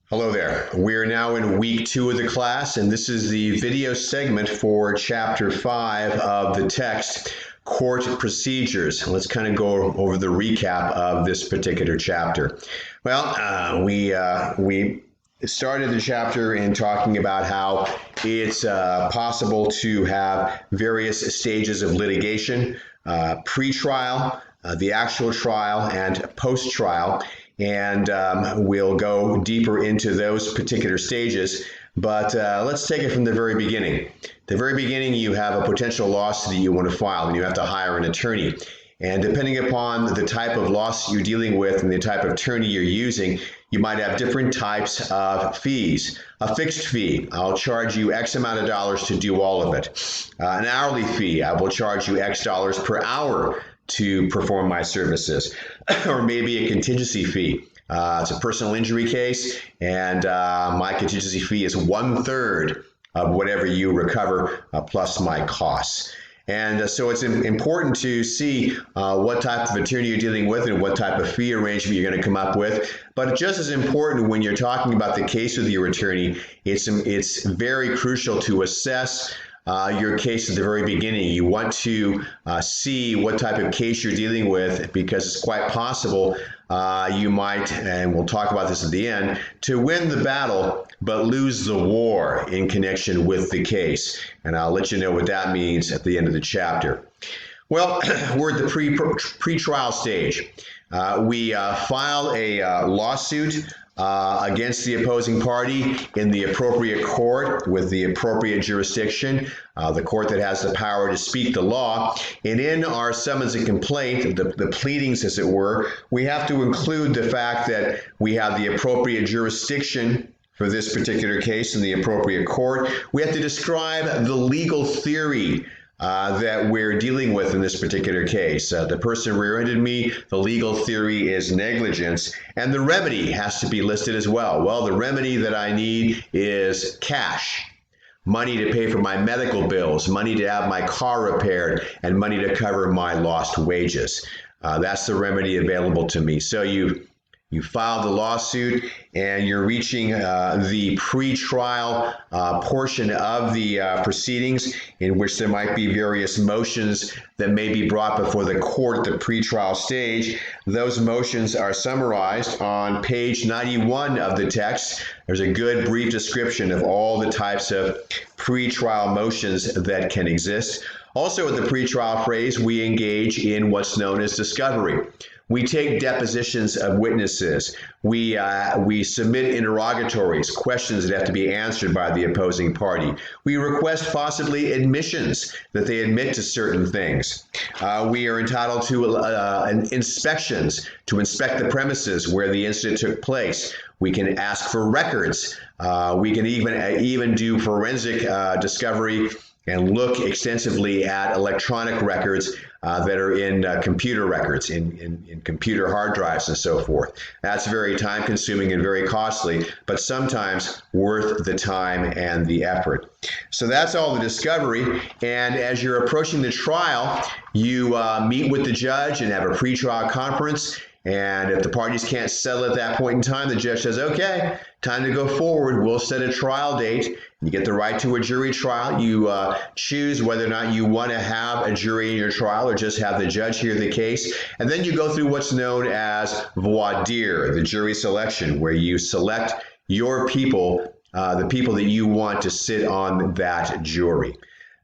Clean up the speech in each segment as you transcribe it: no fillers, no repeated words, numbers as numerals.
Hello there. We are now in week 2 of the class, and this is the video segment for chapter 5 of the text, Court Procedures. Let's kind of go over the recap of this particular chapter. Well, we started the chapter in talking about how it's possible to have various stages of litigation, pre-trial, the actual trial, and post-trial. And we'll go deeper into those particular stages. But let's take it from the very beginning. The very beginning, you have a potential lawsuit that you want to file, and you have to hire an attorney. And depending upon the type of lawsuit you're dealing with and the type of attorney you're using, you might have different types of fees. A fixed fee, I'll charge you X amount of dollars to do all of it. An hourly fee, I will charge you X dollars per hour to perform my services, or maybe a contingency fee. It's a personal injury case, and my contingency fee is 1/3 of whatever you recover plus my costs. And so it's important to see what type of attorney you're dealing with and what type of fee arrangement you're going to come up with. But just as important when you're talking about the case with your attorney, it's very crucial to assess your case at the very beginning. You want to see what type of case you're dealing with, because it's quite possible you might, and we'll talk about this at the end, to win the battle but lose the war in connection with the case. And I'll let you know what that means at the end of the chapter. Well, we're at the pre-trial stage. We file a lawsuit against the opposing party in the appropriate court with the appropriate jurisdiction, the court that has the power to speak the law. And in our summons and complaint, the pleadings as it were, we have to include the fact that we have the appropriate jurisdiction for this particular case in the appropriate court. We have to describe the legal theory that we're dealing with in this particular case. The person rear-ended me, the legal theory is negligence, and the remedy has to be listed as well. Well, the remedy that I need is cash, money to pay for my medical bills, money to have my car repaired, and money to cover my lost wages. That's the remedy available to me. So you filed the lawsuit, and you're reaching the pre-trial portion of the proceedings, in which there might be various motions that may be brought before the court at the pre-trial stage. Those motions are summarized on page 91 of the text. There's a good brief description of all the types of pre-trial motions that can exist. Also, at the pre-trial phase, we engage in what's known as discovery. We take depositions of witnesses. We submit interrogatories, questions that have to be answered by the opposing party. We request possibly admissions, that they admit to certain things. We are entitled to inspections, to inspect the premises where the incident took place. We can ask for records. We can even do forensic discovery and look extensively at electronic records that are in computer records, in computer hard drives and so forth. That's very time consuming and very costly, but sometimes worth the time and the effort. So that's all the discovery. And as you're approaching the trial, you meet with the judge and have a pre-trial conference. And if the parties can't settle at that point in time, the judge says, okay, time to go forward. We'll set a trial date. You get the right to a jury trial. You choose whether or not you want to have a jury in your trial or just have the judge hear the case. And then you go through what's known as voir dire, the jury selection, where you select your people, the people that you want to sit on that jury.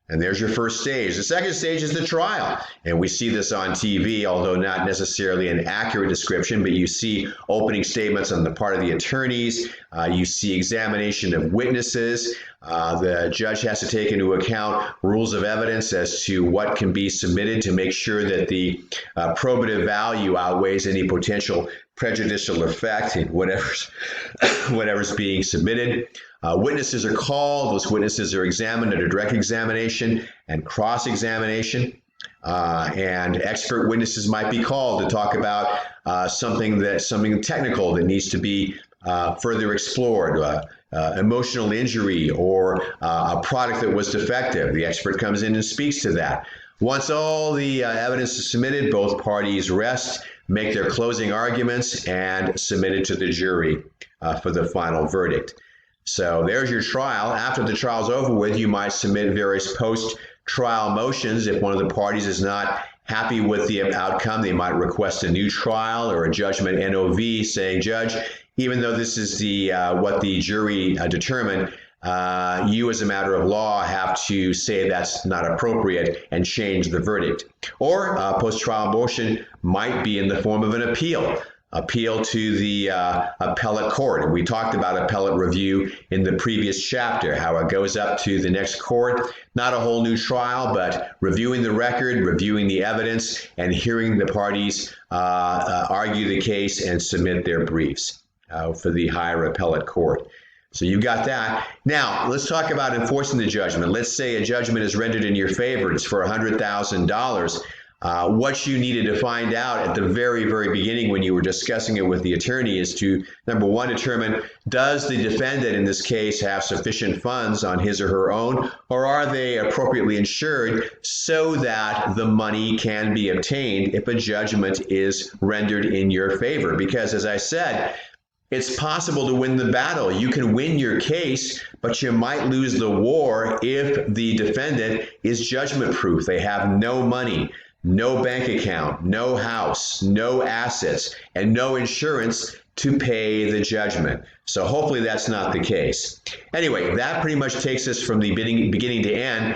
And there's your first stage. The second stage is the trial. And we see this on TV, although not necessarily an accurate description, but you see opening statements on the part of the attorneys. You see examination of witnesses. The judge has to take into account rules of evidence as to what can be submitted to make sure that the probative value outweighs any potential prejudicial effect in whatever's being submitted. Witnesses are called. Those witnesses are examined under direct examination and cross-examination. And expert witnesses might be called to talk about something technical that needs to be further explored. Emotional injury or a product that was defective. The expert comes in and speaks to that. Once all the evidence is submitted, both parties rest. make their closing arguments, and submit it to the jury for the final verdict. So there's your trial. After the trial's over with, you might submit various post-trial motions. If one of the parties is not happy with the outcome, they might request a new trial or a judgment NOV saying, Judge, even though this is the what the jury determined, you as a matter of law have to say that's not appropriate and change the verdict. Or a post-trial motion might be in the form of an appeal to the appellate court. We talked about appellate review in the previous chapter, how it goes up to the next court, not a whole new trial, but reviewing the record, reviewing the evidence, and hearing the parties argue the case and submit their briefs for the higher appellate court. So you got that. Now, let's talk about enforcing the judgment. Let's say a judgment is rendered in your favor. It's for $100,000. What you needed to find out at the very, very beginning when you were discussing it with the attorney is to, number one, determine, does the defendant in this case have sufficient funds on his or her own, or are they appropriately insured so that the money can be obtained if a judgment is rendered in your favor? Because as I said, it's possible to win the battle. You can win your case, but you might lose the war if the defendant is judgment proof. They have no money, no bank account, no house, no assets, and no insurance to pay the judgment. So hopefully that's not the case. Anyway, that pretty much takes us from the beginning to end.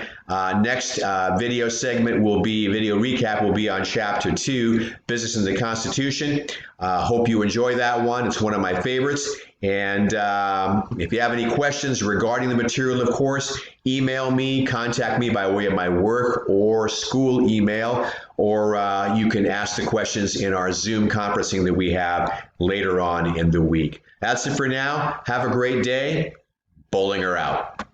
Next video segment will be, video recap will be on Chapter 2, Business and the Constitution. Hope you enjoy that one. It's one of my favorites. And if you have any questions regarding the material, of course, email me, contact me by way of my work or school email, or you can ask the questions in our Zoom conferencing that we have later on in the week. That's it for now. Have a great day. Bollinger out.